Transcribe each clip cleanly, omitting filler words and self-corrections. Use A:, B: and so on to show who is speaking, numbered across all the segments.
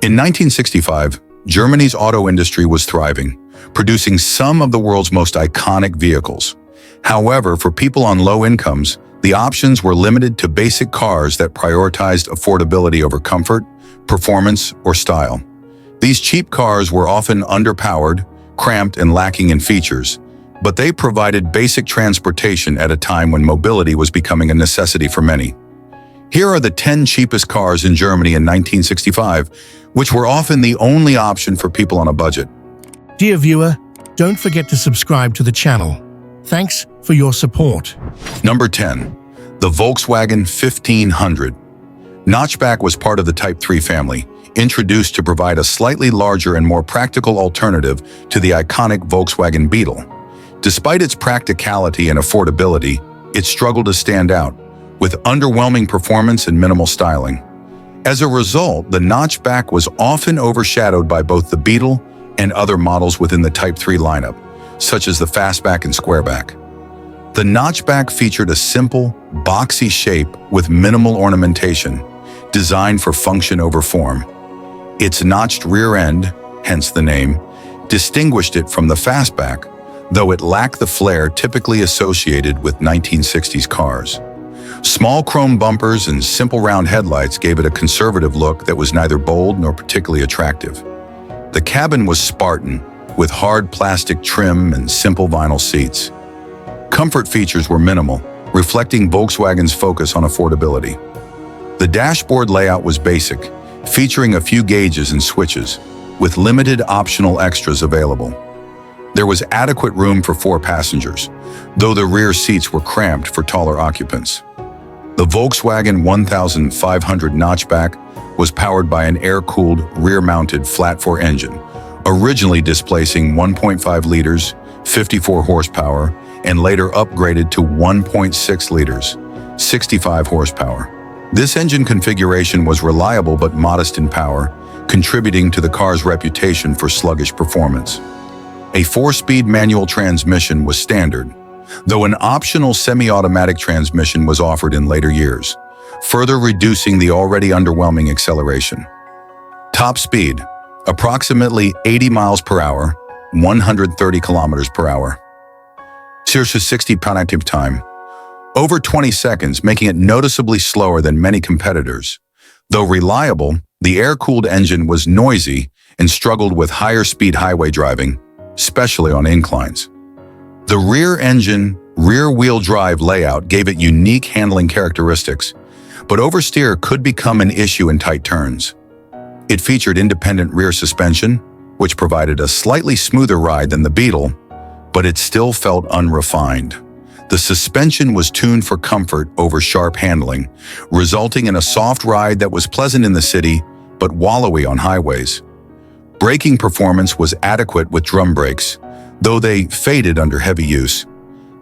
A: In 1965, Germany's auto industry was thriving, producing some of the world's most iconic vehicles. However, for people on low incomes, the options were limited to basic cars that prioritized affordability over comfort, performance, or style. These cheap cars were often underpowered, cramped, and lacking in features, but they provided basic transportation at a time when mobility was becoming a necessity for many. Here are the 10 cheapest cars in Germany in 1965, which were often the only option for people on a budget.
B: Dear viewer, don't forget to subscribe to the channel. Thanks for your support.
A: Number 10. The Volkswagen 1500. Notchback was part of the Type 3 family, introduced to provide a slightly larger and more practical alternative to the iconic Volkswagen Beetle. Despite its practicality and affordability, it struggled to stand out, with underwhelming performance and minimal styling. As a result, the Notchback was often overshadowed by both the Beetle and other models within the Type 3 lineup, such as the Fastback and Squareback. The Notchback featured a simple, boxy shape with minimal ornamentation, designed for function over form. Its notched rear end, hence the name, distinguished it from the Fastback, though it lacked the flair typically associated with 1960s cars. Small chrome bumpers and simple round headlights gave it a conservative look that was neither bold nor particularly attractive. The cabin was Spartan, with hard plastic trim and simple vinyl seats. Comfort features were minimal, reflecting Volkswagen's focus on affordability. The dashboard layout was basic, featuring a few gauges and switches, with limited optional extras available. There was adequate room for 4 passengers, though the rear seats were cramped for taller occupants. The Volkswagen 1500 Notchback was powered by an air-cooled, rear-mounted flat-4 engine, originally displacing 1.5 liters, 54 horsepower, and later upgraded to 1.6 liters, 65 horsepower. This engine configuration was reliable but modest in power, contributing to the car's reputation for sluggish performance. A 4-speed manual transmission was standard, though an optional semi-automatic transmission was offered in later years, further reducing the already underwhelming acceleration. Top speed, approximately 80 miles per hour, 130 kilometers per hour. Circa 60 active time, over 20 seconds, making it noticeably slower than many competitors. Though reliable, the air-cooled engine was noisy and struggled with higher speed highway driving, especially on inclines. The rear engine, rear-wheel drive layout gave it unique handling characteristics, but oversteer could become an issue in tight turns. It featured independent rear suspension, which provided a slightly smoother ride than the Beetle, but it still felt unrefined. The suspension was tuned for comfort over sharp handling, resulting in a soft ride that was pleasant in the city, but wallowy on highways. Braking performance was adequate with drum brakes, though they faded under heavy use.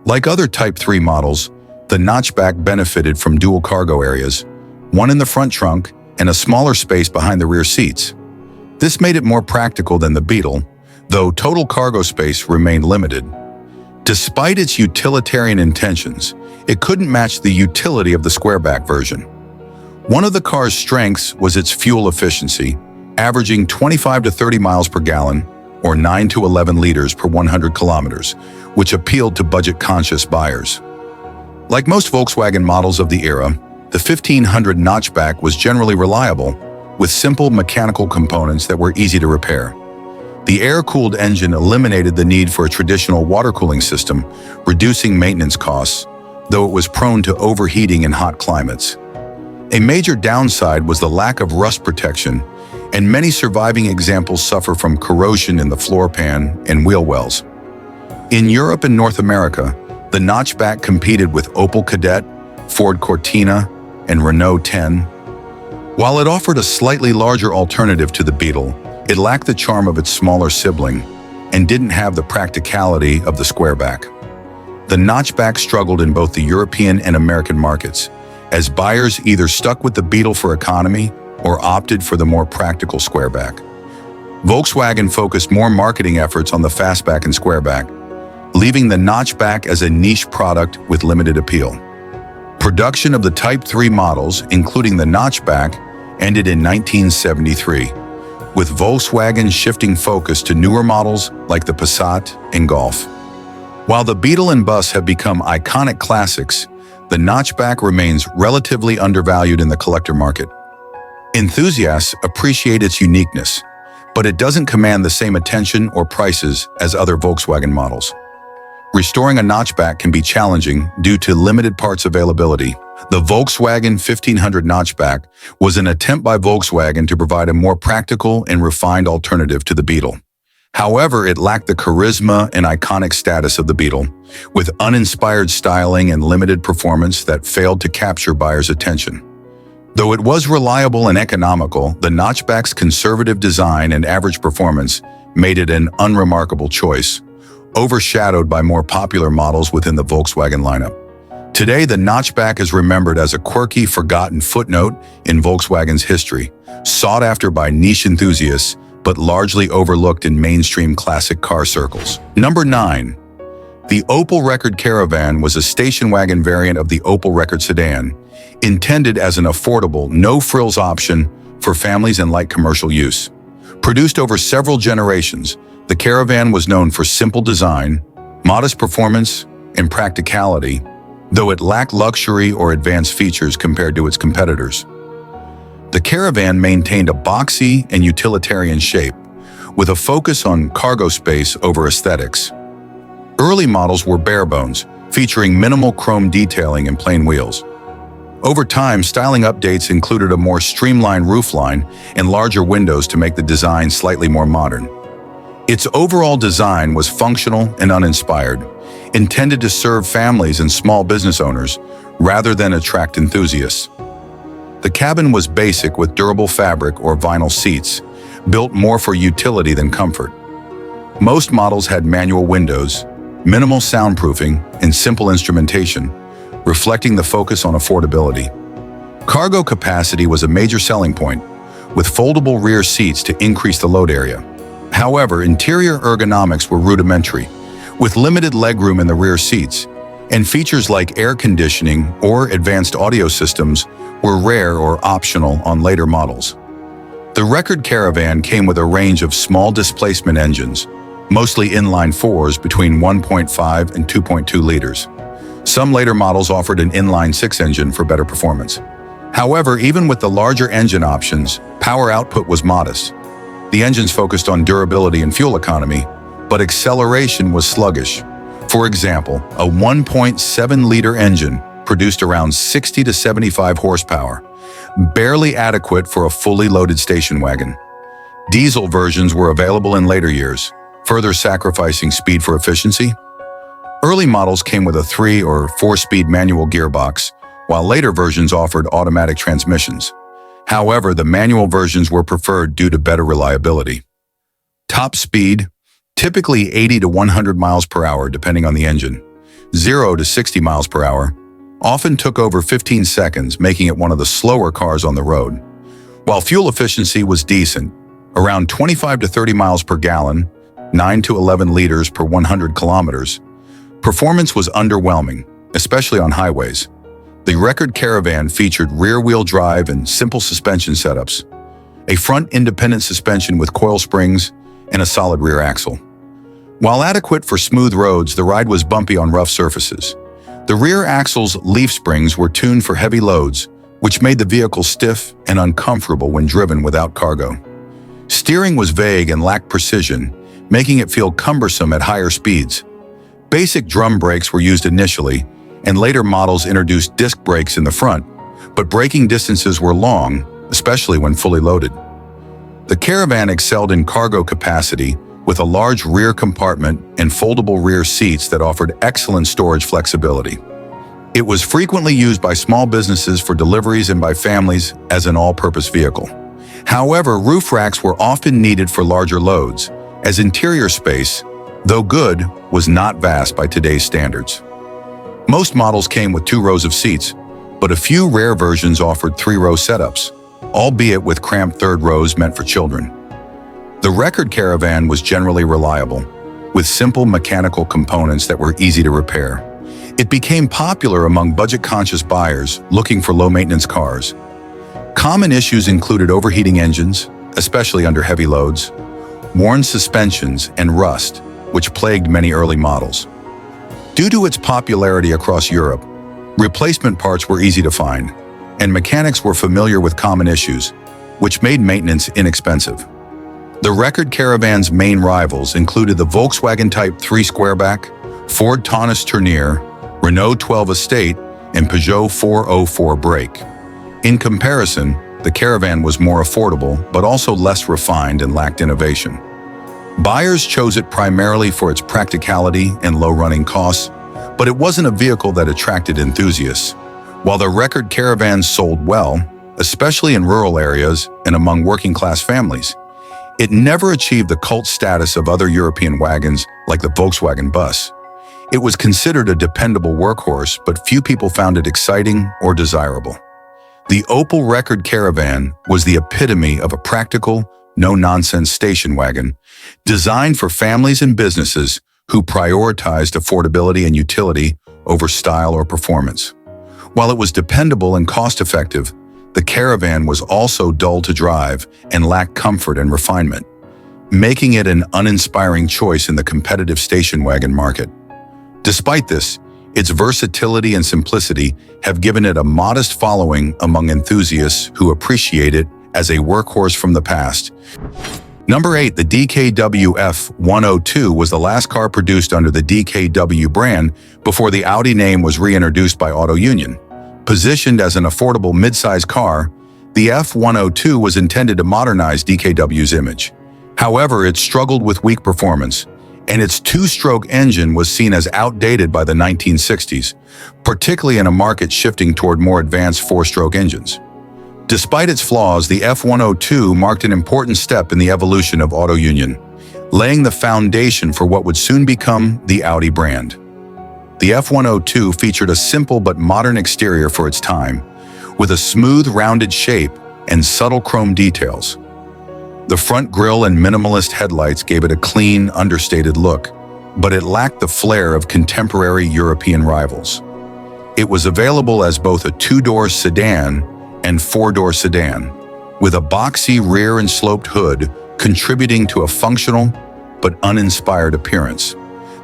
A: Like other Type 3 models, the Notchback benefited from dual cargo areas, one in the front trunk and a smaller space behind the rear seats. This made it more practical than the Beetle, though total cargo space remained limited. Despite its utilitarian intentions, it couldn't match the utility of the Squareback version. One of the car's strengths was its fuel efficiency, averaging 25 to 30 miles per gallon, or 9 to 11 liters per 100 kilometers, which appealed to budget-conscious buyers. Like most Volkswagen models of the era, the 1500 Notchback was generally reliable, with simple mechanical components that were easy to repair. The air-cooled engine eliminated the need for a traditional water cooling system, reducing maintenance costs, though it was prone to overheating in hot climates. A major downside was the lack of rust protection, and many surviving examples suffer from corrosion in the floor pan and wheel wells. In Europe and North America, the Notchback competed with Opel Kadett, Ford Cortina, and Renault 10. While it offered a slightly larger alternative to the Beetle, it lacked the charm of its smaller sibling and didn't have the practicality of the Squareback. The Notchback struggled in both the European and American markets, as buyers either stuck with the Beetle for economy or opted for the more practical Squareback. Volkswagen focused more marketing efforts on the Fastback and Squareback, leaving the Notchback as a niche product with limited appeal. Production of the Type 3 models, including the Notchback, ended in 1973, with Volkswagen shifting focus to newer models like the Passat and Golf. While the Beetle and Bus have become iconic classics, the Notchback remains relatively undervalued in the collector market. Enthusiasts appreciate its uniqueness, but it doesn't command the same attention or prices as other Volkswagen models. Restoring a Notchback can be challenging due to limited parts availability. The Volkswagen 1500 Notchback was an attempt by Volkswagen to provide a more practical and refined alternative to the Beetle. However, it lacked the charisma and iconic status of the Beetle, with uninspired styling and limited performance that failed to capture buyers' attention. Though it was reliable and economical, the Notchback's conservative design and average performance made it an unremarkable choice, overshadowed by more popular models within the Volkswagen lineup. Today, the Notchback is remembered as a quirky, forgotten footnote in Volkswagen's history, sought after by niche enthusiasts, but largely overlooked in mainstream classic car circles. Number 9. The Opel Rekord Caravan was a station wagon variant of the Opel Rekord sedan, intended as an affordable, no-frills option for families and light commercial use. Produced over several generations, the Caravan was known for simple design, modest performance, and practicality, though it lacked luxury or advanced features compared to its competitors. The Caravan maintained a boxy and utilitarian shape, with a focus on cargo space over aesthetics. Early models were bare bones, featuring minimal chrome detailing and plain wheels. Over time, styling updates included a more streamlined roofline and larger windows to make the design slightly more modern. Its overall design was functional and uninspired, intended to serve families and small business owners rather than attract enthusiasts. The cabin was basic with durable fabric or vinyl seats, built more for utility than comfort. Most models had manual windows, minimal soundproofing, and simple instrumentation, reflecting the focus on affordability. Cargo capacity was a major selling point, with foldable rear seats to increase the load area. However, interior ergonomics were rudimentary, with limited legroom in the rear seats, and features like air conditioning or advanced audio systems were rare or optional on later models. The Rekord Caravan came with a range of small displacement engines, mostly inline fours between 1.5 and 2.2 liters. Some later models offered an inline-six engine for better performance. However, even with the larger engine options, power output was modest. The engines focused on durability and fuel economy, but acceleration was sluggish. For example, a 1.7-liter engine produced around 60 to 75 horsepower, barely adequate for a fully loaded station wagon. Diesel versions were available in later years, further sacrificing speed for efficiency. Early models came with a 3- or 4-speed manual gearbox, while later versions offered automatic transmissions. However, the manual versions were preferred due to better reliability. Top speed, typically 80 to 100 miles per hour depending on the engine. 0 to 60 miles per hour often took over 15 seconds, making it one of the slower cars on the road. While fuel efficiency was decent, around 25 to 30 miles per gallon, 9 to 11 liters per 100 kilometers, performance was underwhelming, especially on highways. The Rekord Caravan featured rear-wheel drive and simple suspension setups, a front independent suspension with coil springs, and a solid rear axle. While adequate for smooth roads, the ride was bumpy on rough surfaces. The rear axle's leaf springs were tuned for heavy loads, which made the vehicle stiff and uncomfortable when driven without cargo. Steering was vague and lacked precision, making it feel cumbersome at higher speeds. Basic drum brakes were used initially, and later models introduced disc brakes in the front, but braking distances were long, especially when fully loaded. The Caravan excelled in cargo capacity, with a large rear compartment and foldable rear seats that offered excellent storage flexibility. It was frequently used by small businesses for deliveries and by families as an all-purpose vehicle. However, roof racks were often needed for larger loads, as interior space, though good, was not vast by today's standards. Most models came with 2 rows of seats, but a few rare versions offered 3-row setups, albeit with cramped third rows meant for children. The Rekord Caravan was generally reliable, with simple mechanical components that were easy to repair. It became popular among budget-conscious buyers looking for low-maintenance cars. Common issues included overheating engines, especially under heavy loads, worn suspensions, and rust, which plagued many early models. Due to its popularity across Europe, replacement parts were easy to find, and mechanics were familiar with common issues, which made maintenance inexpensive. The record Caravan's main rivals included the Volkswagen Type 3 Squareback, Ford Taunus Tournier, Renault 12 Estate, and Peugeot 404 Brake. In comparison, the Caravan was more affordable, but also less refined and lacked innovation. Buyers chose it primarily for its practicality and low running costs, but it wasn't a vehicle that attracted enthusiasts. While the record Caravans sold well, especially in rural areas and among working-class families, it never achieved the cult status of other European wagons like the Volkswagen bus. It was considered a dependable workhorse, but few people found it exciting or desirable. The Opal record Caravan was the epitome of a practical, no-nonsense station wagon, designed for families and businesses who prioritized affordability and utility over style or performance. While it was dependable and cost-effective, the Caravan was also dull to drive and lacked comfort and refinement, making it an uninspiring choice in the competitive station wagon market. Despite this, its versatility and simplicity have given it a modest following among enthusiasts who appreciate it as a workhorse from the past. Number 8, the DKW F102 was the last car produced under the DKW brand before the Audi name was reintroduced by Auto Union. Positioned as an affordable mid-size car, the F102 was intended to modernize DKW's image. However, it struggled with weak performance, and its two-stroke engine was seen as outdated by the 1960s, particularly in a market shifting toward more advanced four-stroke engines. Despite its flaws, the F102 marked an important step in the evolution of Auto Union, laying the foundation for what would soon become the Audi brand. The F102 featured a simple but modern exterior for its time, with a smooth, rounded shape and subtle chrome details. The front grille and minimalist headlights gave it a clean, understated look, but it lacked the flair of contemporary European rivals. It was available as both a two-door sedan and four-door sedan, with a boxy rear and sloped hood contributing to a functional but uninspired appearance.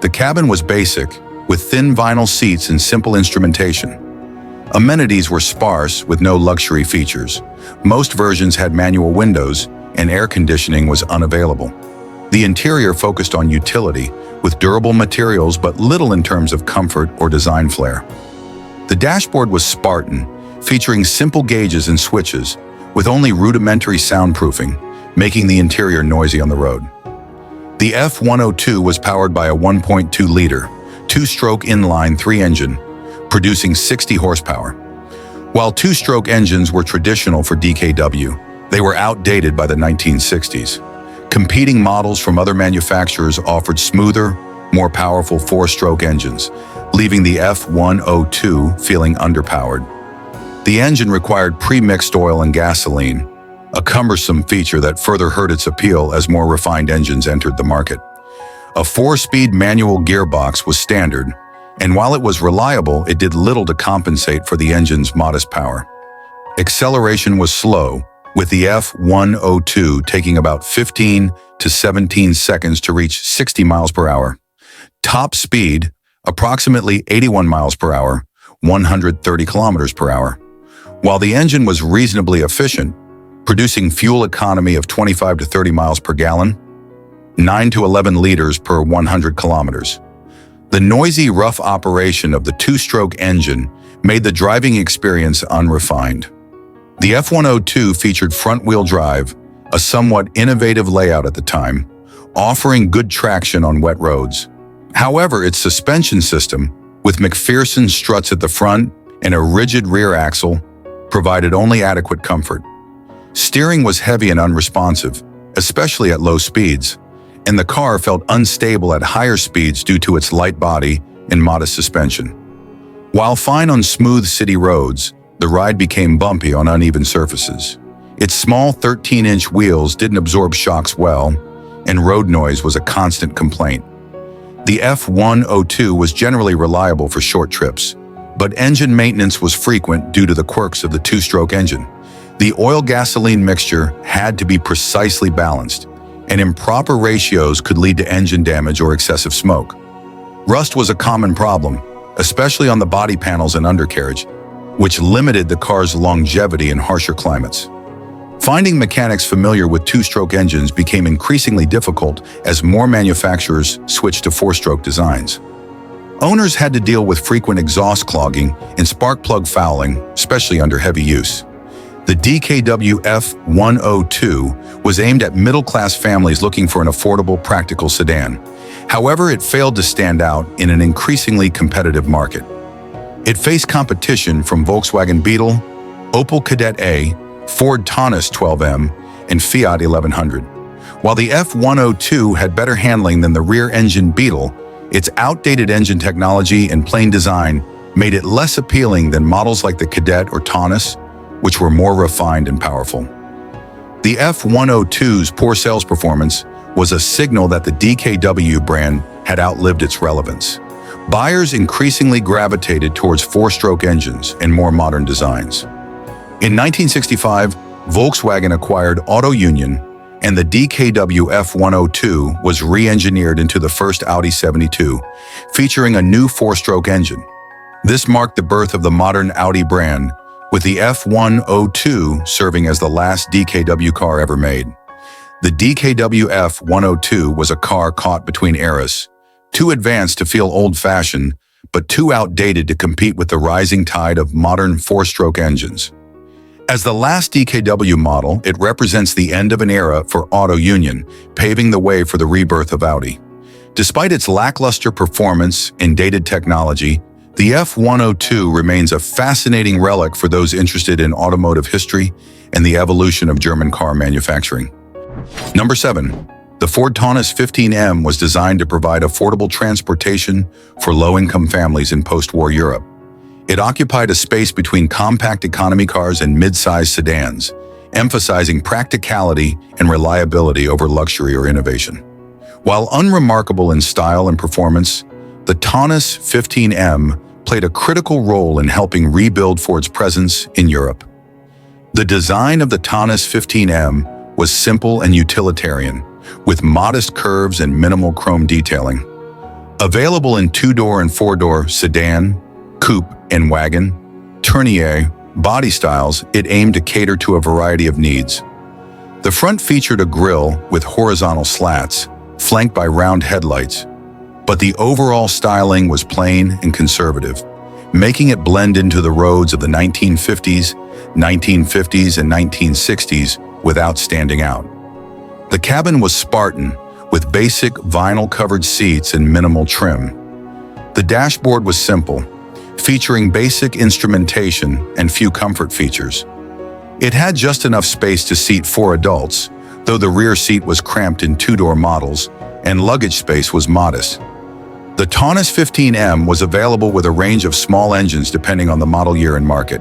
A: The cabin was basic, with thin vinyl seats and simple instrumentation. Amenities were sparse, with no luxury features. Most versions had manual windows, and air conditioning was unavailable. The interior focused on utility, with durable materials but little in terms of comfort or design flair. The dashboard was Spartan, featuring simple gauges and switches, with only rudimentary soundproofing, making the interior noisy on the road. The F102 was powered by a 1.2-liter, two-stroke inline-3 engine, producing 60 horsepower. While two-stroke engines were traditional for DKW, they were outdated by the 1960s. Competing models from other manufacturers offered smoother, more powerful four-stroke engines, leaving the F102 feeling underpowered. The engine required pre-mixed oil and gasoline, a cumbersome feature that further hurt its appeal as more refined engines entered the market. A four-speed manual gearbox was standard, and while it was reliable, it did little to compensate for the engine's modest power. Acceleration was slow, with the F102 taking about 15 to 17 seconds to reach 60 miles per hour. Top speed, approximately 81 miles per hour, 130 kilometers per hour. While the engine was reasonably efficient, producing fuel economy of 25 to 30 miles per gallon, 9 to 11 liters per 100 kilometers. The noisy, rough operation of the two-stroke engine made the driving experience unrefined. The F102 featured front-wheel drive, a somewhat innovative layout at the time, offering good traction on wet roads. However, its suspension system, with McPherson struts at the front and a rigid rear axle, provided only adequate comfort. Steering was heavy and unresponsive, especially at low speeds, and the car felt unstable at higher speeds due to its light body and modest suspension. While fine on smooth city roads, the ride became bumpy on uneven surfaces. Its small 13-inch wheels didn't absorb shocks well, and road noise was a constant complaint. The F102 was generally reliable for short trips, but engine maintenance was frequent due to the quirks of the two-stroke engine. The oil-gasoline mixture had to be precisely balanced, and improper ratios could lead to engine damage or excessive smoke. Rust was a common problem, especially on the body panels and undercarriage, which limited the car's longevity in harsher climates. Finding mechanics familiar with two-stroke engines became increasingly difficult as more manufacturers switched to four-stroke designs. Owners had to deal with frequent exhaust clogging and spark plug fouling, especially under heavy use. The DKW F102 was aimed at middle-class families looking for an affordable, practical sedan. However, it failed to stand out in an increasingly competitive market. It faced competition from Volkswagen Beetle, Opel Kadett A, Ford Taunus 12M, and Fiat 1100. While the F102 had better handling than the rear-engine Beetle, its outdated engine technology and plain design made it less appealing than models like the Kadett or Taunus, which were more refined and powerful. The F102's poor sales performance was a signal that the DKW brand had outlived its relevance. Buyers increasingly gravitated towards four-stroke engines and more modern designs. In 1965, Volkswagen acquired Auto Union, and the DKW F102 was re-engineered into the first Audi 72, featuring a new four-stroke engine. This marked the birth of the modern Audi brand, with the F102 serving as the last DKW car ever made. The DKW F102 was a car caught between eras, too advanced to feel old-fashioned, but too outdated to compete with the rising tide of modern four-stroke engines. As the last DKW model, it represents the end of an era for Auto Union, paving the way for the rebirth of Audi. Despite its lackluster performance and dated technology, the F102 remains a fascinating relic for those interested in automotive history and the evolution of German car manufacturing. Number 7. The Ford Taunus 15M was designed to provide affordable transportation for low-income families in post-war Europe. It occupied a space between compact economy cars and mid-sized sedans, emphasizing practicality and reliability over luxury or innovation. While unremarkable in style and performance, the Taunus 15M played a critical role in helping rebuild Ford's presence in Europe. The design of the Taunus 15M was simple and utilitarian, with modest curves and minimal chrome detailing. Available in two-door and four-door sedan, coupe, and wagon, tournier, body styles, it aimed to cater to a variety of needs. The front featured a grille with horizontal slats, flanked by round headlights, but the overall styling was plain and conservative, making it blend into the roads of the 1950s, and 1960s without standing out. The cabin was Spartan, with basic vinyl-covered seats and minimal trim. The dashboard was simple, featuring basic instrumentation and few comfort features. It had just enough space to seat 4 adults, though the rear seat was cramped in two-door models and luggage space was modest. The Taunus 15M was available with a range of small engines depending on the model year and market,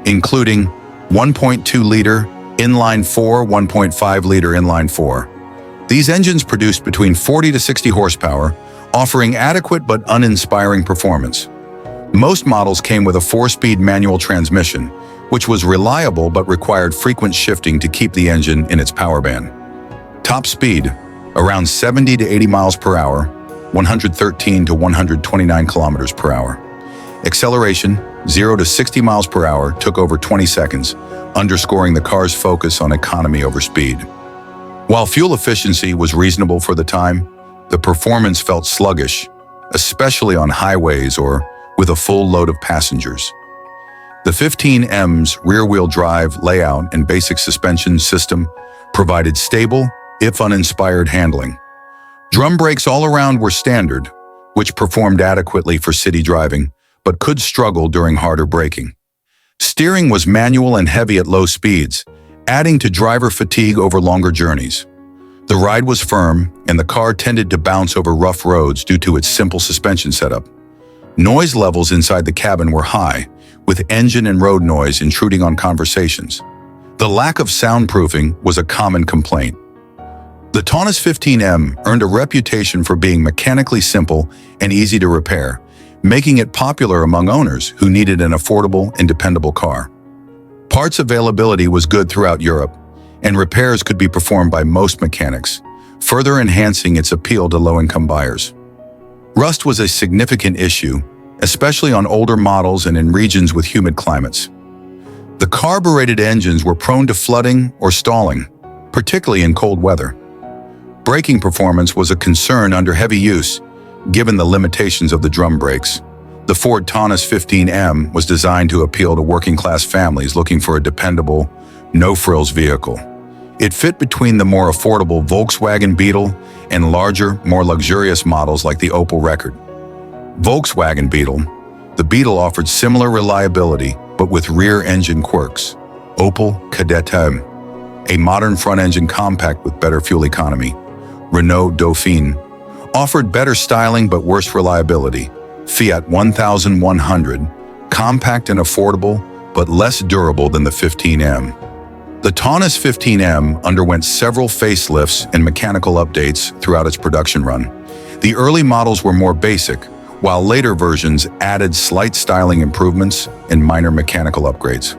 A: including 1.2-liter inline-4, 1.5-liter inline-4. These engines produced between 40 to 60 horsepower, offering adequate but uninspiring performance. Most models came with a 4-speed manual transmission, which was reliable but required frequent shifting to keep the engine in its power band. Top speed, around 70 to 80 miles per hour, 113 to 129 kilometers per hour. Acceleration, 0 to 60 miles per hour, took over 20 seconds, underscoring the car's focus on economy over speed. While fuel efficiency was reasonable for the time, the performance felt sluggish, especially on highways or with a full load of passengers. The 15M's rear-wheel drive layout and basic suspension system provided stable, if uninspired, handling. Drum brakes all around were standard, which performed adequately for city driving, but could struggle during harder braking. Steering was manual and heavy at low speeds, adding to driver fatigue over longer journeys. The ride was firm, and the car tended to bounce over rough roads due to its simple suspension setup. Noise levels inside the cabin were high, with engine and road noise intruding on conversations. The lack of soundproofing was a common complaint. The Taunus 15M earned a reputation for being mechanically simple and easy to repair, making it popular among owners who needed an affordable and dependable car. Parts availability was good throughout Europe, and repairs could be performed by most mechanics, further enhancing its appeal to low-income buyers. Rust was a significant issue, especially on older models and in regions with humid climates. The carbureted engines were prone to flooding or stalling, particularly in cold weather. Braking performance was a concern under heavy use, given the limitations of the drum brakes. The Ford Taunus 15M was designed to appeal to working-class families looking for a dependable, no-frills vehicle. It fit between the more affordable Volkswagen Beetle and larger, more luxurious models like the Opal Rekord. Volkswagen Beetle. The Beetle offered similar reliability, but with rear-engine quirks. Opel Kadett, a modern front-engine compact with better fuel economy. Renault Dauphine offered better styling but worse reliability. Fiat 1100, compact and affordable, but less durable than the 15M. The Taunus 15M underwent several facelifts and mechanical updates throughout its production run. The early models were more basic, while later versions added slight styling improvements and minor mechanical upgrades.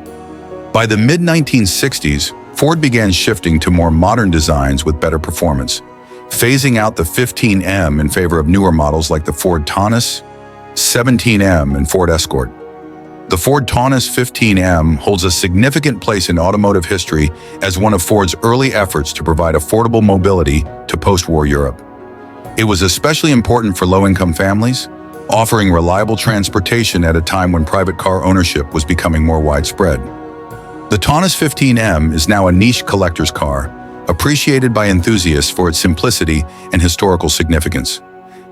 A: By the mid-1960s, Ford began shifting to more modern designs with better performance, phasing out the 15M in favor of newer models like the Ford Taunus, 17M, and Ford Escort. The Ford Taunus 15M holds a significant place in automotive history as one of Ford's early efforts to provide affordable mobility to post-war Europe. It was especially important for low-income families, offering reliable transportation at a time when private car ownership was becoming more widespread. The Taunus 15M is now a niche collector's car, appreciated by enthusiasts for its simplicity and historical significance.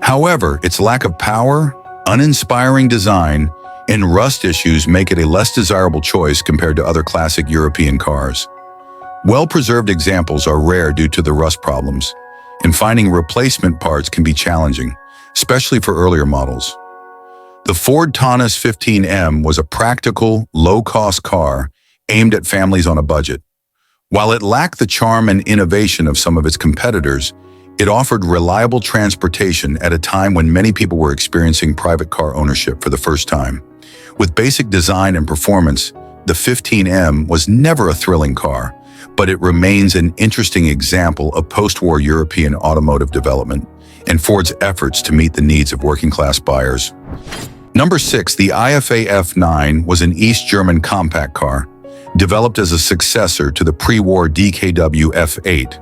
A: However, its lack of power, uninspiring design, and rust issues make it a less desirable choice compared to other classic European cars. Well-preserved examples are rare due to the rust problems, and finding replacement parts can be challenging, especially for earlier models. The Ford Taunus 15M was a practical, low-cost car aimed at families on a budget. While it lacked the charm and innovation of some of its competitors, it offered reliable transportation at a time when many people were experiencing private car ownership for the first time. With basic design and performance, the 15M was never a thrilling car, but it remains an interesting example of post-war European automotive development and Ford's efforts to meet the needs of working-class buyers. Number 6, the IFA F9 was an East German compact car, developed as a successor to the pre-war DKW F8.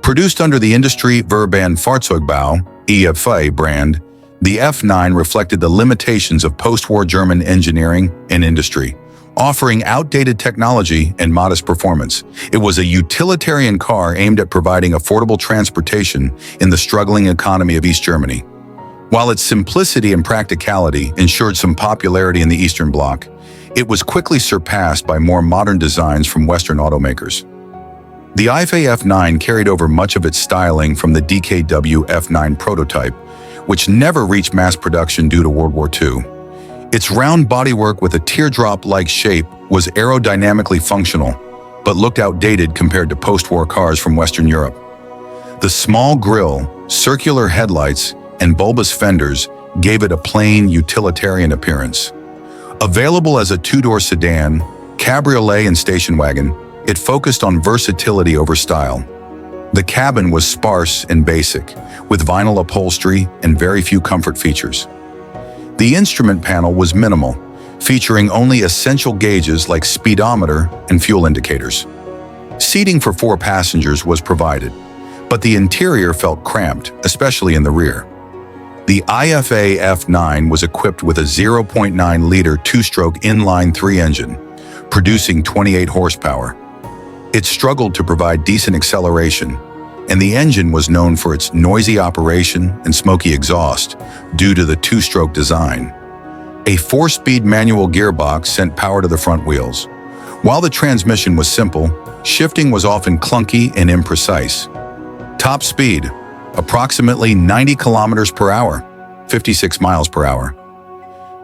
A: Produced under the Industrie Verband Fahrzeugbau (IFA) brand, the F9 reflected the limitations of post-war German engineering and industry, offering outdated technology and modest performance. It was a utilitarian car aimed at providing affordable transportation in the struggling economy of East Germany. While its simplicity and practicality ensured some popularity in the Eastern Bloc, it was quickly surpassed by more modern designs from Western automakers. The IFA F9 carried over much of its styling from the DKW F9 prototype, which never reached mass production due to World War II. Its round bodywork with a teardrop-like shape was aerodynamically functional, but looked outdated compared to post-war cars from Western Europe. The small grille, circular headlights, and bulbous fenders gave it a plain, utilitarian appearance. Available as a two-door sedan, cabriolet, and station wagon, it focused on versatility over style. The cabin was sparse and basic, with vinyl upholstery and very few comfort features. The instrument panel was minimal, featuring only essential gauges like speedometer and fuel indicators. Seating for 4 passengers was provided, but the interior felt cramped, especially in the rear. The IFA F9 was equipped with a 0.9-liter two-stroke inline-3 engine, producing 28 horsepower. It struggled to provide decent acceleration, and the engine was known for its noisy operation and smoky exhaust due to the two-stroke design. A 4-speed manual gearbox sent power to the front wheels. While the transmission was simple, shifting was often clunky and imprecise. Top speed, approximately 90 kilometers per hour, 56 miles per hour.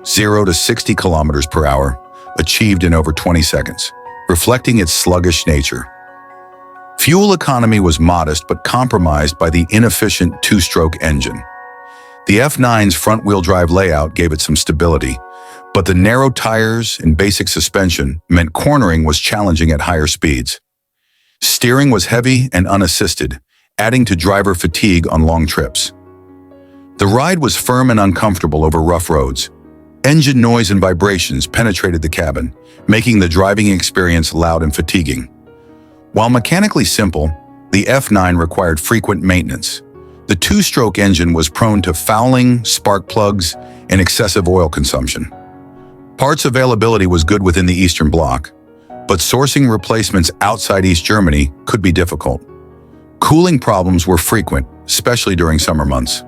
A: 0 to 60 kilometers per hour, achieved in over 20 seconds, reflecting its sluggish nature. Fuel economy was modest but compromised by the inefficient two-stroke engine. The F9's front-wheel drive layout gave it some stability, But the narrow tires and basic suspension meant cornering was challenging at higher speeds. Steering was heavy and unassisted, adding to driver fatigue on long trips. The ride was firm and uncomfortable over rough roads. Engine noise and vibrations penetrated the cabin, making the driving experience loud and fatiguing. While mechanically simple, the F9 required frequent maintenance. The two-stroke engine was prone to fouling, spark plugs, and excessive oil consumption. Parts availability was good within the Eastern Bloc, but sourcing replacements outside East Germany could be difficult. Cooling problems were frequent, especially during summer months.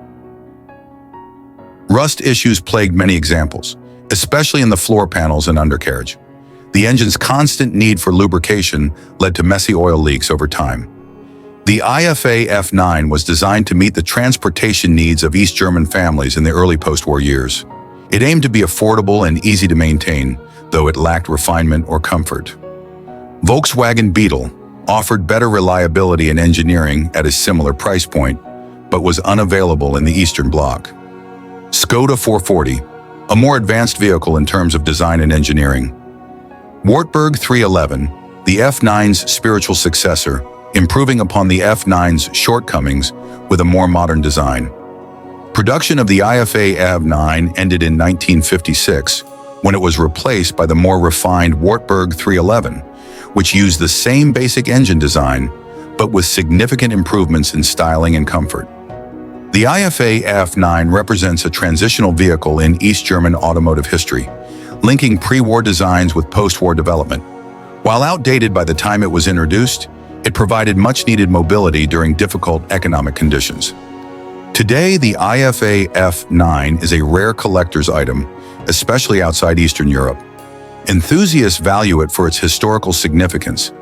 A: Rust issues plagued many examples, especially in the floor panels and undercarriage. The engine's constant need for lubrication led to messy oil leaks over time. The IFA F9 was designed to meet the transportation needs of East German families in the early post-war years. It aimed to be affordable and easy to maintain, though it lacked refinement or comfort. Volkswagen Beetle offered better reliability and engineering at a similar price point, but was unavailable in the Eastern Bloc. Skoda 440, a more advanced vehicle in terms of design and engineering. Wartburg 311, the F9's spiritual successor, improving upon the F9's shortcomings with a more modern design. Production of the IFA F9 ended in 1956, when it was replaced by the more refined Wartburg 311, which used the same basic engine design, but with significant improvements in styling and comfort. The IFA F9 represents a transitional vehicle in East German automotive history, linking pre-war designs with post-war development. While outdated by the time it was introduced, it provided much-needed mobility during difficult economic conditions. Today, the IFA F9 is a rare collector's item, especially outside Eastern Europe. Enthusiasts value it for its historical significance,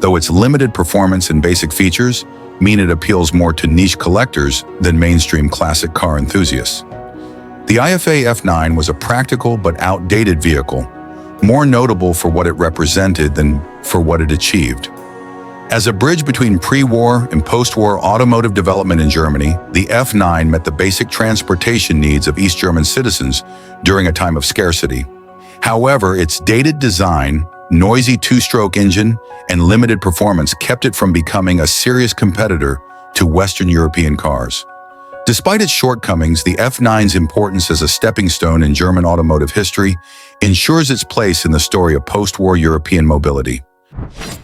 A: though its limited performance and basic features mean it appeals more to niche collectors than mainstream classic car enthusiasts. The IFA F9 was a practical but outdated vehicle, more notable for what it represented than for what it achieved. As a bridge between pre-war and post-war automotive development in Germany, the F9 met the basic transportation needs of East German citizens during a time of scarcity. However, its dated design, noisy two-stroke engine, and limited performance kept it from becoming a serious competitor to Western European cars. Despite its shortcomings, the F9's importance as a stepping stone in German automotive history ensures its place in the story of post-war European mobility.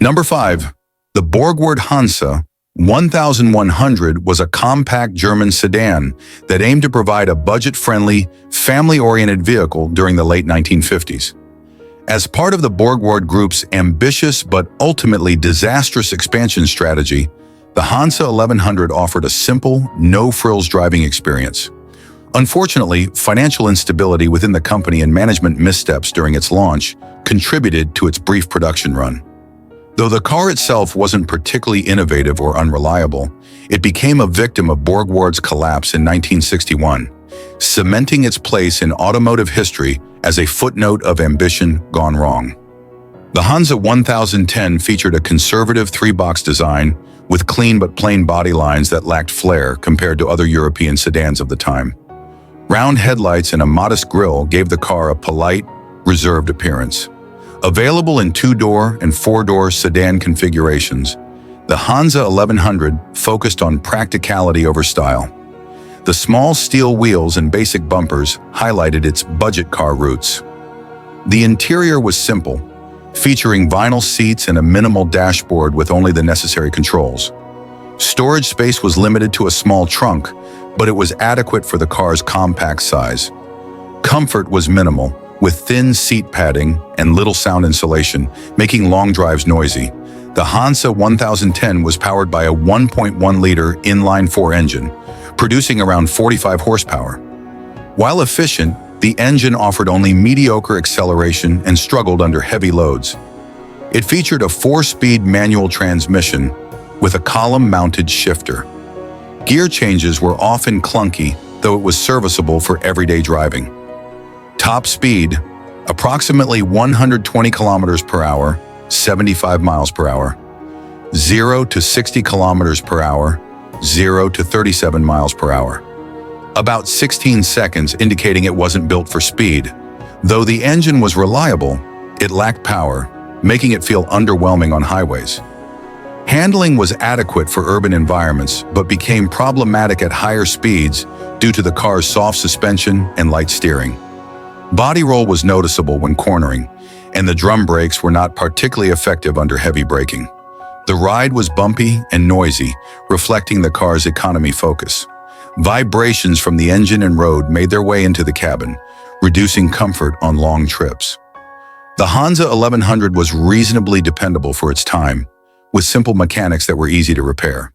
A: Number 5. The Borgart Hansa 1100 was a compact German sedan that aimed to provide a budget-friendly, family-oriented vehicle during the late 1950s. As part of the Borgart Group's ambitious but ultimately disastrous expansion strategy, the Hansa 1100 offered a simple, no-frills driving experience. Unfortunately, financial instability within the company and management missteps during its launch contributed to its brief production run. Though the car itself wasn't particularly innovative or unreliable, it became a victim of Borgart's collapse in 1961, cementing its place in automotive history as a footnote of ambition gone wrong. The Hansa 1010 featured a conservative three-box design with clean but plain body lines that lacked flair compared to other European sedans of the time. Round headlights and a modest grille gave the car a polite, reserved appearance. Available in two-door and four-door sedan configurations, the Hansa 1100 focused on practicality over style. The small steel wheels and basic bumpers highlighted its budget car roots. The interior was simple, featuring vinyl seats and a minimal dashboard with only the necessary controls. Storage space was limited to a small trunk, but it was adequate for the car's compact size. Comfort was minimal, with thin seat padding and little sound insulation, making long drives noisy. The Hansa 1010 was powered by a 1.1-liter inline-4 engine, producing around 45 horsepower. While efficient, the engine offered only mediocre acceleration and struggled under heavy loads. It featured a 4-speed manual transmission with a column-mounted shifter. Gear changes were often clunky, though it was serviceable for everyday driving. Top speed, approximately 120 kilometers per hour, 75 miles per hour. 0 to 60 kilometers per hour, 0 to 37 miles per hour. About 16 seconds, indicating it wasn't built for speed, Though the engine was reliable, it lacked power, making it feel underwhelming on highways. Handling was adequate for urban environments, but became problematic at higher speeds due to the car's soft suspension and light steering. Body roll was noticeable when cornering, and the drum brakes were not particularly effective under heavy braking. The ride was bumpy and noisy, reflecting the car's economy focus. Vibrations from the engine and road made their way into the cabin, reducing comfort on long trips. The Hansa 1100 was reasonably dependable for its time, with simple mechanics that were easy to repair.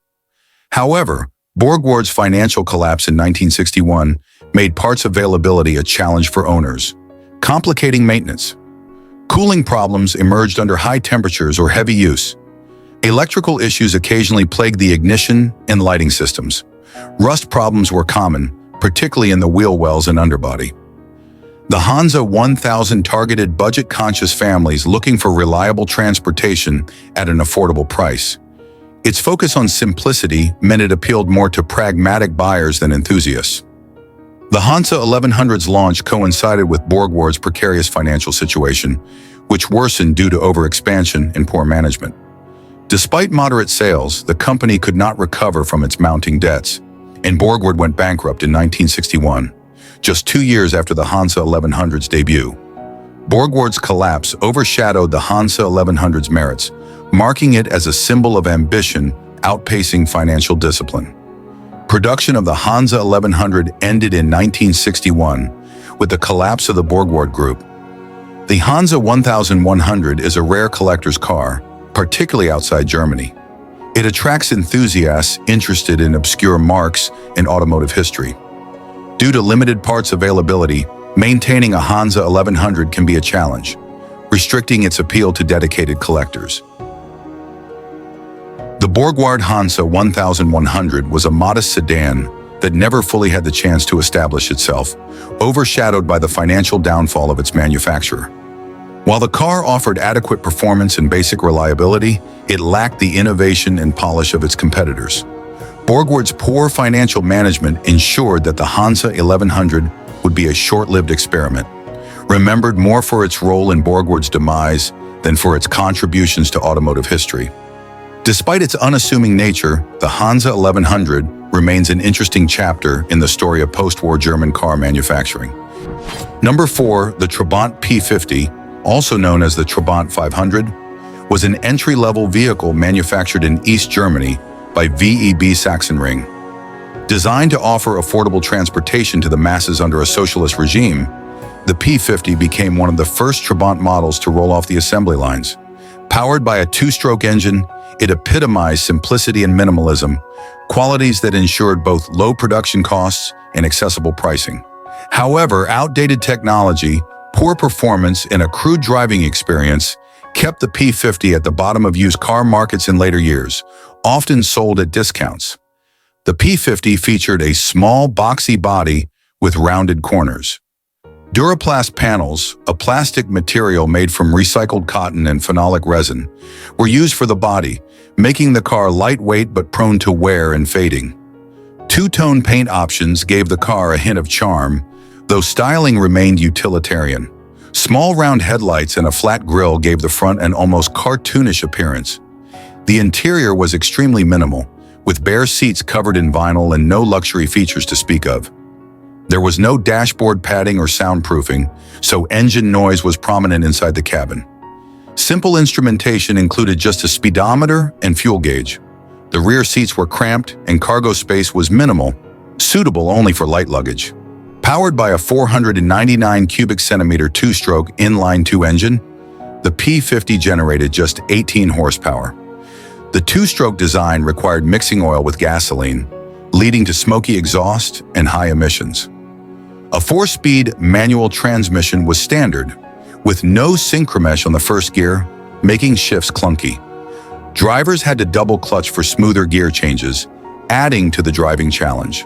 A: However, Borgart's financial collapse in 1961 made parts availability a challenge for owners, complicating maintenance. Cooling problems emerged under high temperatures or heavy use. Electrical issues occasionally plagued the ignition and lighting systems. Rust problems were common, particularly in the wheel wells and underbody. The Hansa 1000 targeted budget-conscious families looking for reliable transportation at an affordable price. Its focus on simplicity meant it appealed more to pragmatic buyers than enthusiasts. The Hansa 1100's launch coincided with Borgart's precarious financial situation, which worsened due to overexpansion and poor management. Despite moderate sales, the company could not recover from its mounting debts, and Borgart went bankrupt in 1961, just 2 years after the Hansa 1100's debut. Borgart's collapse overshadowed the Hansa 1100's merits, marking it as a symbol of ambition outpacing financial discipline. Production of the Hansa 1100 ended in 1961 with the collapse of the Borgart Group. The Hansa 1100 is a rare collector's car, particularly outside Germany. It attracts enthusiasts interested in obscure marques in automotive history. Due to limited parts availability, maintaining a Hansa 1100 can be a challenge, restricting its appeal to dedicated collectors. The Borgart Hansa 1100 was a modest sedan that never fully had the chance to establish itself, overshadowed by the financial downfall of its manufacturer. While the car offered adequate performance and basic reliability, it lacked the innovation and polish of its competitors. Borgart's poor financial management ensured that the Hansa 1100 would be a short-lived experiment, remembered more for its role in Borgart's demise than for its contributions to automotive history. Despite its unassuming nature, the Hansa 1100 remains an interesting chapter in the story of post-war German car manufacturing. Number 4, the Trabant P50, also known as the Trabant 500, was an entry-level vehicle manufactured in East Germany by VEB Sachsenring. Designed to offer affordable transportation to the masses under a socialist regime, the P50 became one of the first Trabant models to roll off the assembly lines. Powered by a two-stroke engine, it epitomized simplicity and minimalism, qualities that ensured both low production costs and accessible pricing. However, outdated technology, poor performance, and a crude driving experience kept the P50 at the bottom of used car markets in later years, often sold at discounts. The P50 featured a small, boxy body with rounded corners. Duraplast panels, a plastic material made from recycled cotton and phenolic resin, were used for the body, making the car lightweight but prone to wear and fading. Two-tone paint options gave the car a hint of charm, though styling remained utilitarian. Small round headlights and a flat grille gave the front an almost cartoonish appearance. The interior was extremely minimal, with bare seats covered in vinyl and no luxury features to speak of. There was no dashboard padding or soundproofing, so engine noise was prominent inside the cabin. Simple instrumentation included just a speedometer and fuel gauge. The rear seats were cramped and cargo space was minimal, suitable only for light luggage. Powered by a 499 cubic centimeter two-stroke inline-two engine, the P50 generated just 18 horsepower. The two-stroke design required mixing oil with gasoline, leading to smoky exhaust and high emissions. A 4-speed manual transmission was standard, with no synchromesh on the first gear, making shifts clunky. Drivers had to double clutch for smoother gear changes, adding to the driving challenge.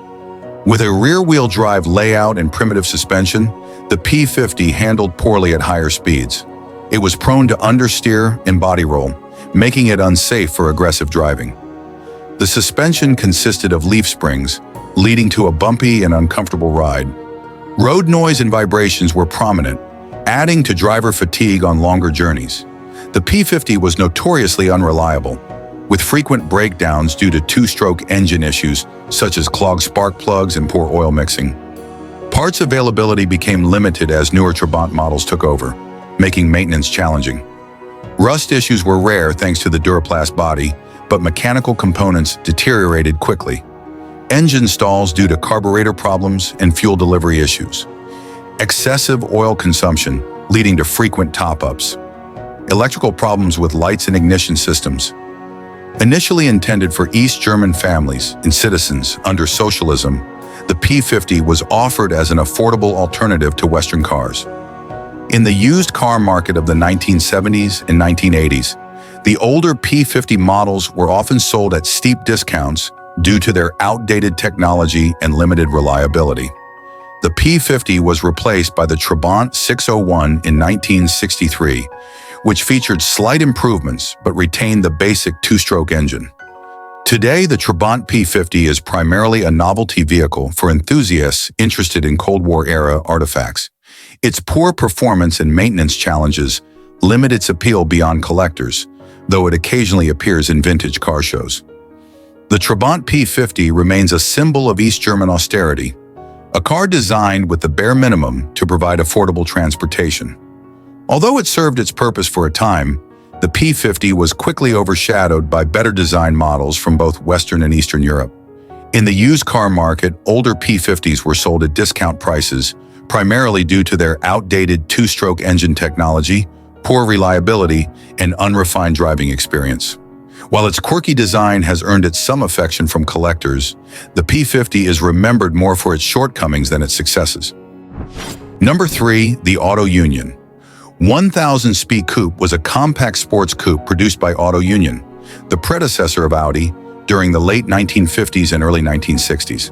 A: With a rear-wheel drive layout and primitive suspension, the P50 handled poorly at higher speeds. It was prone to understeer and body roll, making it unsafe for aggressive driving. The suspension consisted of leaf springs, leading to a bumpy and uncomfortable ride. Road noise and vibrations were prominent, adding to driver fatigue on longer journeys. The P50 was notoriously unreliable, with frequent breakdowns due to two-stroke engine issues such as clogged spark plugs and poor oil mixing. Parts availability became limited as newer Trabant models took over, making maintenance challenging. Rust issues were rare thanks to the Duraplast body, but mechanical components deteriorated quickly. Engine stalls due to carburetor problems and fuel delivery issues. Excessive oil consumption, leading to frequent top-ups. Electrical problems with lights and ignition systems. Initially intended for East German families and citizens under socialism, the P50 was offered as an affordable alternative to Western cars. In the used car market of the 1970s and 1980s, the older P50 models were often sold at steep discounts due to their outdated technology and limited reliability. The P50 was replaced by the Trabant 601 in 1963, which featured slight improvements but retained the basic two-stroke engine. Today, the Trabant P50 is primarily a novelty vehicle for enthusiasts interested in Cold War-era artifacts. Its poor performance and maintenance challenges limit its appeal beyond collectors, though it occasionally appears in vintage car shows. The Trabant P50 remains a symbol of East German austerity, a car designed with the bare minimum to provide affordable transportation. Although it served its purpose for a time, the P50 was quickly overshadowed by better designed models from both Western and Eastern Europe. In the used car market, older P50s were sold at discount prices, primarily due to their outdated two-stroke engine technology, poor reliability, and unrefined driving experience. While its quirky design has earned it some affection from collectors, the P50 is remembered more for its shortcomings than its successes. Number 3, the Auto Union. 1000 SP Coupe was a compact sports coupe produced by Auto Union, the predecessor of Audi, during the late 1950s and early 1960s.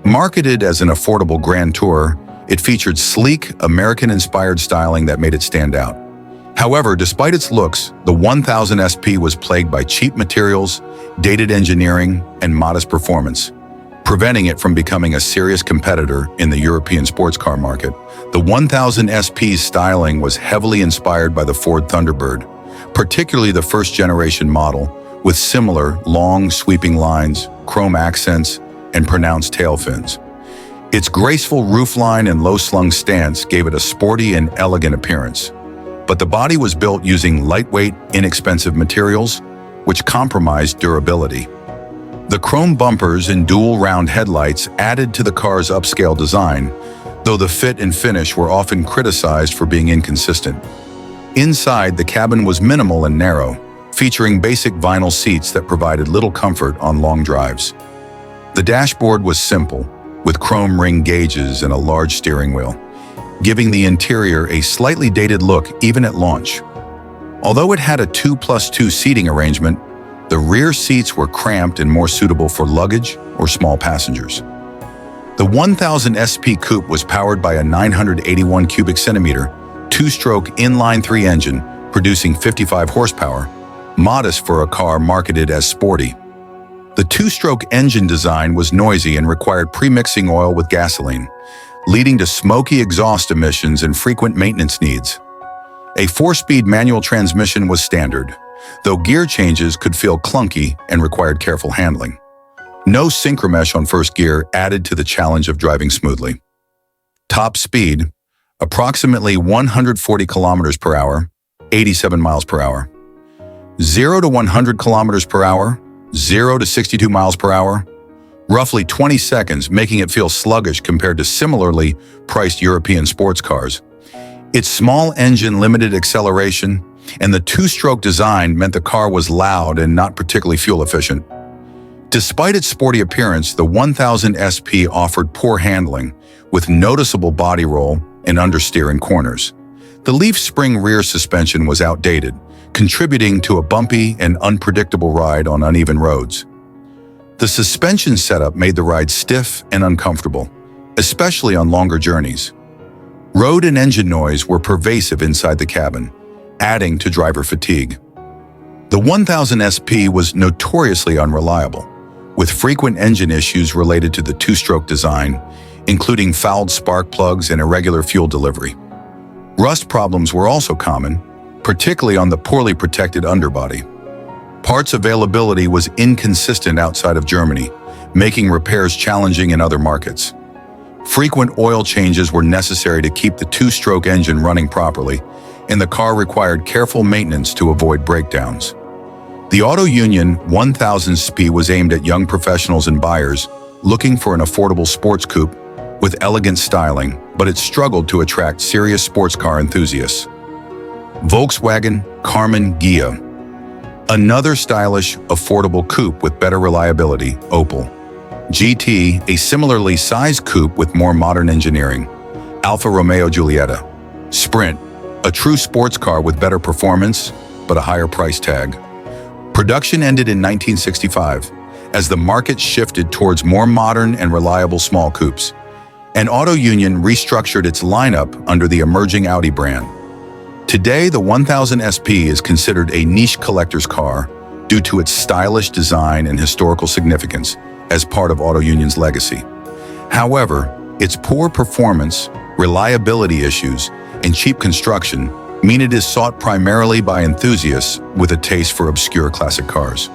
A: Marketed as an affordable grand tour, it featured sleek, American-inspired styling that made it stand out. However, despite its looks, the 1000 SP was plagued by cheap materials, dated engineering, and modest performance, preventing it from becoming a serious competitor in the European sports car market. The 1000 SP's styling was heavily inspired by the Ford Thunderbird, particularly the first-generation model, with similar, long, sweeping lines, chrome accents, and pronounced tail fins. Its graceful roofline and low-slung stance gave it a sporty and elegant appearance. But the body was built using lightweight, inexpensive materials, which compromised durability. The chrome bumpers and dual round headlights added to the car's upscale design, though the fit and finish were often criticized for being inconsistent. Inside, the cabin was minimal and narrow, featuring basic vinyl seats that provided little comfort on long drives. The dashboard was simple, with chrome ring gauges and a large steering wheel, giving the interior a slightly dated look even at launch. Although it had a 2+2 seating arrangement, the rear seats were cramped and more suitable for luggage or small passengers. The 1000 SP Coupe was powered by a 981 cubic centimeter, two-stroke inline-3 engine, producing 55 horsepower, modest for a car marketed as sporty. The two-stroke engine design was noisy and required pre-mixing oil with gasoline, leading to smoky exhaust emissions and frequent maintenance needs. A 4-speed manual transmission was standard, though gear changes could feel clunky and required careful handling. No synchromesh on first gear added to the challenge of driving smoothly. Top speed, approximately 140 kilometers per hour, 87 miles per hour. 0 to 100 kilometers per hour, 0 to 62 miles per hour, roughly 20 seconds, making it feel sluggish compared to similarly priced European sports cars. Its small engine limited acceleration, and the two-stroke design meant the car was loud and not particularly fuel efficient. Despite its sporty appearance, the 1000 SP offered poor handling, with noticeable body roll and understeer in corners. The leaf spring rear suspension was outdated, contributing to a bumpy and unpredictable ride on uneven roads. The suspension setup made the ride stiff and uncomfortable, especially on longer journeys. Road and engine noise were pervasive inside the cabin, adding to driver fatigue. The 1000 SP was notoriously unreliable, with frequent engine issues related to the two-stroke design, including fouled spark plugs and irregular fuel delivery. Rust problems were also common, particularly on the poorly protected underbody. Parts availability was inconsistent outside of Germany, making repairs challenging in other markets. Frequent oil changes were necessary to keep the two-stroke engine running properly, and the car required careful maintenance to avoid breakdowns. The Auto Union 1000 SP was aimed at young professionals and buyers looking for an affordable sports coupe with elegant styling, but it struggled to attract serious sports car enthusiasts. Volkswagen Caravan Gia. Another stylish, affordable coupe with better reliability, Opal. GT, a similarly sized coupe with more modern engineering. Alfa Romeo Giulietta. Sprint, a true sports car with better performance, but a higher price tag. Production ended in 1965, as the market shifted towards more modern and reliable small coupes, and Auto Union restructured its lineup under the emerging Audi brand. Today, the 1000 SP is considered a niche collector's car due to its stylish design and historical significance as part of Auto Union's legacy. However, its poor performance, reliability issues, and cheap construction mean it is sought primarily by enthusiasts with a taste for obscure classic cars.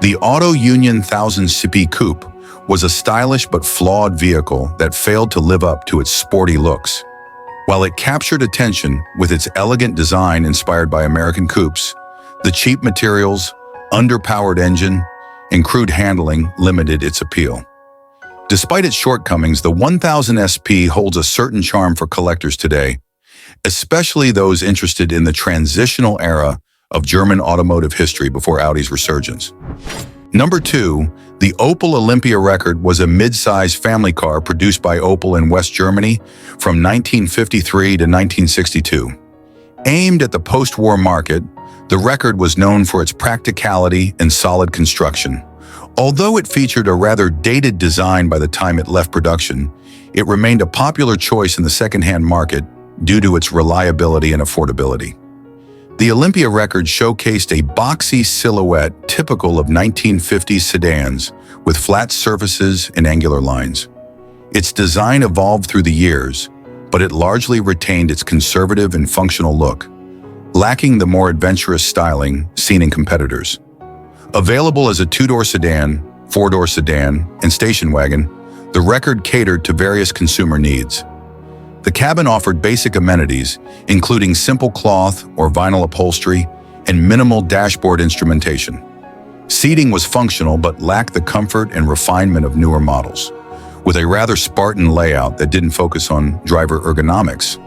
A: The Auto Union 1000 SP Coupe was a stylish but flawed vehicle that failed to live up to its sporty looks. While it captured attention with its elegant design inspired by American coupes, the cheap materials, underpowered engine, and crude handling limited its appeal. Despite its shortcomings, the 1000 SP holds a certain charm for collectors today, especially those interested in the transitional era of German automotive history before Audi's resurgence. Number 2, the Opel Olympia Record was a mid-size family car produced by Opel in West Germany from 1953 to 1962. Aimed at the post-war market, the Record was known for its practicality and solid construction. Although it featured a rather dated design by the time it left production, it remained a popular choice in the second-hand market due to its reliability and affordability. The Olympia Record showcased a boxy silhouette typical of 1950s sedans with flat surfaces and angular lines. Its design evolved through the years, but it largely retained its conservative and functional look, lacking the more adventurous styling seen in competitors. Available as a two-door sedan, four-door sedan, and station wagon, the Record catered to various consumer needs. The cabin offered basic amenities, including simple cloth or vinyl upholstery and minimal dashboard instrumentation. Seating was functional but lacked the comfort and refinement of newer models, with a rather Spartan layout that didn't focus on driver ergonomics.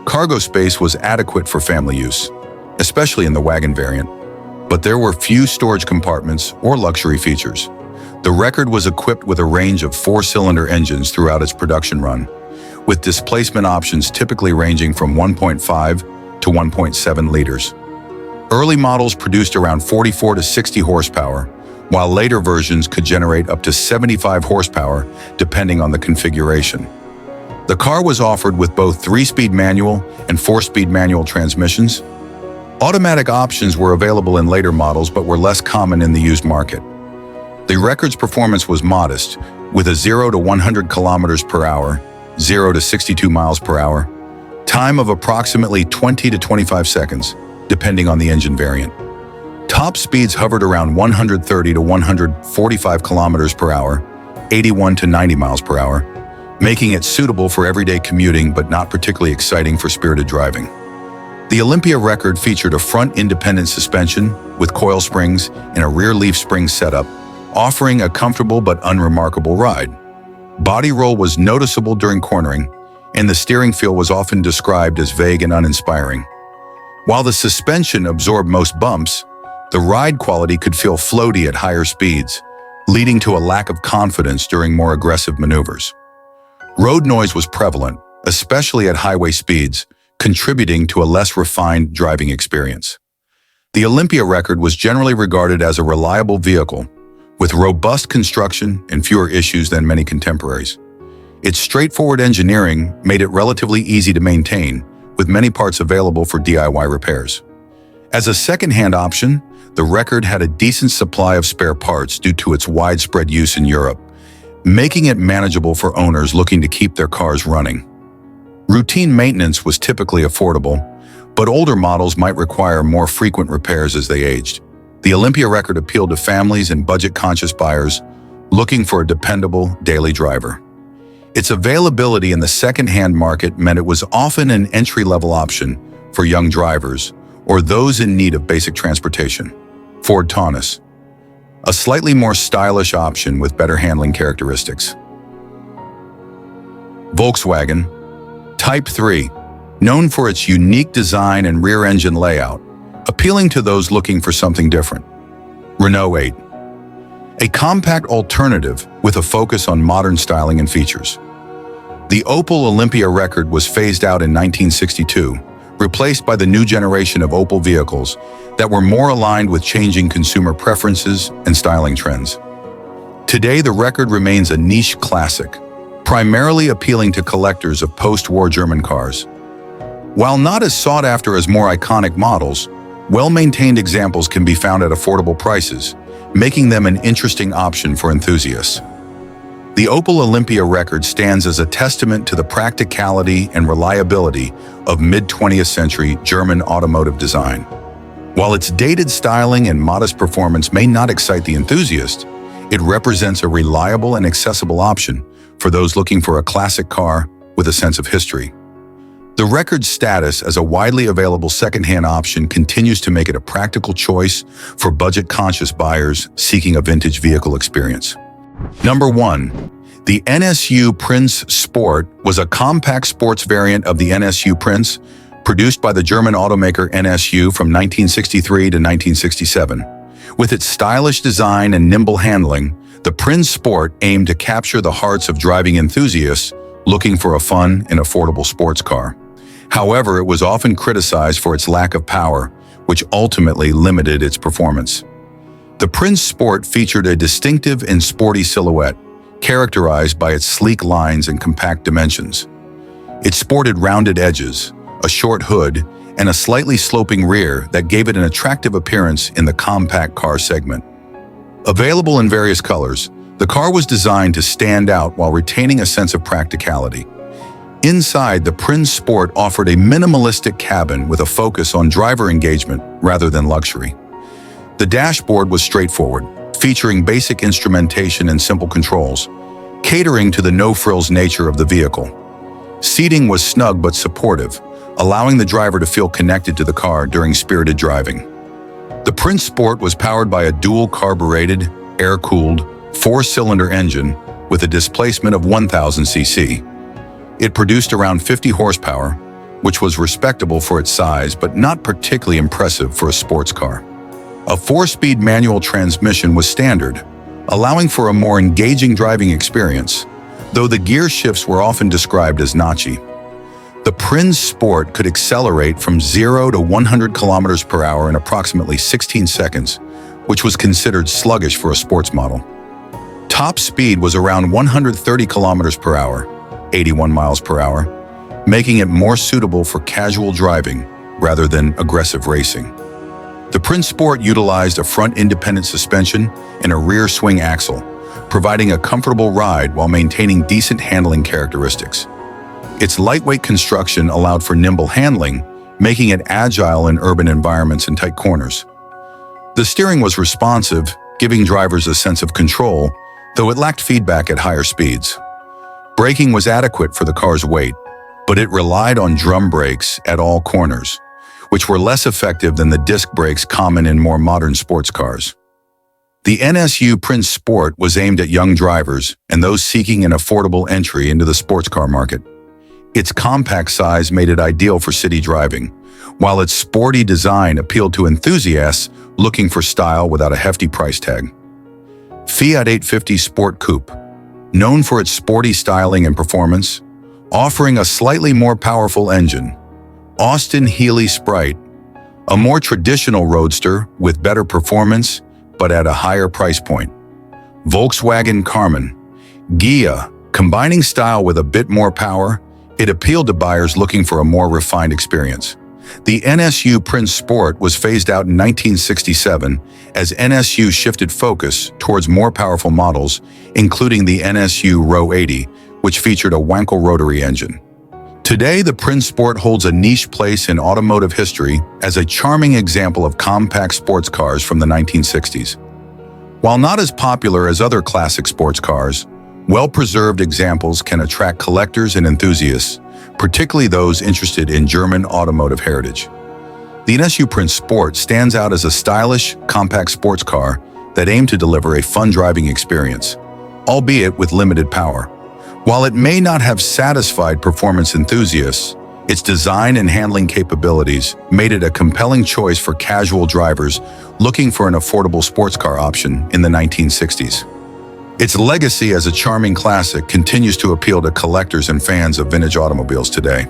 A: Cargo space was adequate for family use, especially in the wagon variant, but there were few storage compartments or luxury features. The Record was equipped with a range of four-cylinder engines throughout its production run, with displacement options typically ranging from 1.5 to 1.7 liters. Early models produced around 44 to 60 horsepower, while later versions could generate up to 75 horsepower depending on the configuration. The car was offered with both 3-speed manual and 4-speed manual transmissions. Automatic options were available in later models but were less common in the used market. The Record's performance was modest, with a 0 to 100 kilometers per hour, 0 to 62 miles per hour, time of approximately 20 to 25 seconds, depending on the engine variant. Top speeds hovered around 130 to 145 kilometers per hour, 81 to 90 miles per hour, making it suitable for everyday commuting but not particularly exciting for spirited driving. The Olympia Record featured a front independent suspension with coil springs and a rear leaf spring setup, offering a comfortable but unremarkable ride. Body roll was noticeable during cornering, and the steering feel was often described as vague and uninspiring. While the suspension absorbed most bumps, the ride quality could feel floaty at higher speeds, leading to a lack of confidence during more aggressive maneuvers. Road noise was prevalent, especially at highway speeds, contributing to a less refined driving experience. The Olympia Record was generally regarded as a reliable vehicle, with robust construction and fewer issues than many contemporaries. Its straightforward engineering made it relatively easy to maintain, with many parts available for DIY repairs. As a second-hand option, the Record had a decent supply of spare parts due to its widespread use in Europe, making it manageable for owners looking to keep their cars running. Routine maintenance was typically affordable, but older models might require more frequent repairs as they aged. The Olympia record appealed to families and budget-conscious buyers looking for a dependable daily driver. Its availability in the second-hand market meant it was often an entry-level option for young drivers or those in need of basic transportation. Ford Taunus, a slightly more stylish option with better handling characteristics. Volkswagen Type 3, known for its unique design and rear-engine layout, appealing to those looking for something different. Renault 8, a compact alternative with a focus on modern styling and features. The Opel Olympia record was phased out in 1962, replaced by the new generation of Opel vehicles that were more aligned with changing consumer preferences and styling trends. Today, the record remains a niche classic, primarily appealing to collectors of post-war German cars. While not as sought after as more iconic models, well-maintained examples can be found at affordable prices, making them an interesting option for enthusiasts. The Opel Olympia record stands as a testament to the practicality and reliability of mid-20th century German automotive design. While its dated styling and modest performance may not excite the enthusiast, it represents a reliable and accessible option for those looking for a classic car with a sense of history. The record's status as a widely available second-hand option continues to make it a practical choice for budget-conscious buyers seeking a vintage vehicle experience. Number 1. The NSU Prince Sport was a compact sports variant of the NSU Prince, produced by the German automaker NSU from 1963 to 1967. With its stylish design and nimble handling, the Prince Sport aimed to capture the hearts of driving enthusiasts looking for a fun and affordable sports car. However, it was often criticized for its lack of power, which ultimately limited its performance. The Prince Sport featured a distinctive and sporty silhouette, characterized by its sleek lines and compact dimensions. It sported rounded edges, a short hood, and a slightly sloping rear that gave it an attractive appearance in the compact car segment. Available in various colors, the car was designed to stand out while retaining a sense of practicality. Inside, the Prince Sport offered a minimalistic cabin with a focus on driver engagement rather than luxury. The dashboard was straightforward, featuring basic instrumentation and simple controls, catering to the no-frills nature of the vehicle. Seating was snug but supportive, allowing the driver to feel connected to the car during spirited driving. The Prince Sport was powered by a dual-carbureted, air-cooled, 4-cylinder engine with a displacement of 1,000 cc. It produced around 50 horsepower, which was respectable for its size but not particularly impressive for a sports car. A 4-speed manual transmission was standard, allowing for a more engaging driving experience, though the gear shifts were often described as notchy. The Prince Sport could accelerate from 0 to 100 kilometers per hour in approximately 16 seconds, which was considered sluggish for a sports model. Top speed was around 130 kilometers per hour, 81 miles per hour, making it more suitable for casual driving rather than aggressive racing. The Prince Sport utilized a front independent suspension and a rear swing axle, providing a comfortable ride while maintaining decent handling characteristics. Its lightweight construction allowed for nimble handling, making it agile in urban environments and tight corners. The steering was responsive, giving drivers a sense of control, though it lacked feedback at higher speeds. Braking was adequate for the car's weight, but it relied on drum brakes at all corners, which were less effective than the disc brakes common in more modern sports cars. The NSU Prince Sport was aimed at young drivers and those seeking an affordable entry into the sports car market. Its compact size made it ideal for city driving, while its sporty design appealed to enthusiasts looking for style without a hefty price tag. Fiat 850 Sport Coupe, known for its sporty styling and performance, offering a slightly more powerful engine. Austin Healey Sprite, a more traditional roadster with better performance but at a higher price point. Volkswagen Caravan, Ghia, combining style with a bit more power, it appealed to buyers looking for a more refined experience. The NSU Prince Sport was phased out in 1967 as NSU shifted focus towards more powerful models, including the NSU Row 80, which featured a Wankel rotary engine. Today, the Prince Sport holds a niche place in automotive history as a charming example of compact sports cars from the 1960s. While not as popular as other classic sports cars, well-preserved examples can attract collectors and enthusiasts, particularly those interested in German automotive heritage. The NSU Prince Sport stands out as a stylish, compact sports car that aimed to deliver a fun driving experience, albeit with limited power. While it may not have satisfied performance enthusiasts, its design and handling capabilities made it a compelling choice for casual drivers looking for an affordable sports car option in the 1960s. Its legacy as a charming classic continues to appeal to collectors and fans of vintage automobiles today.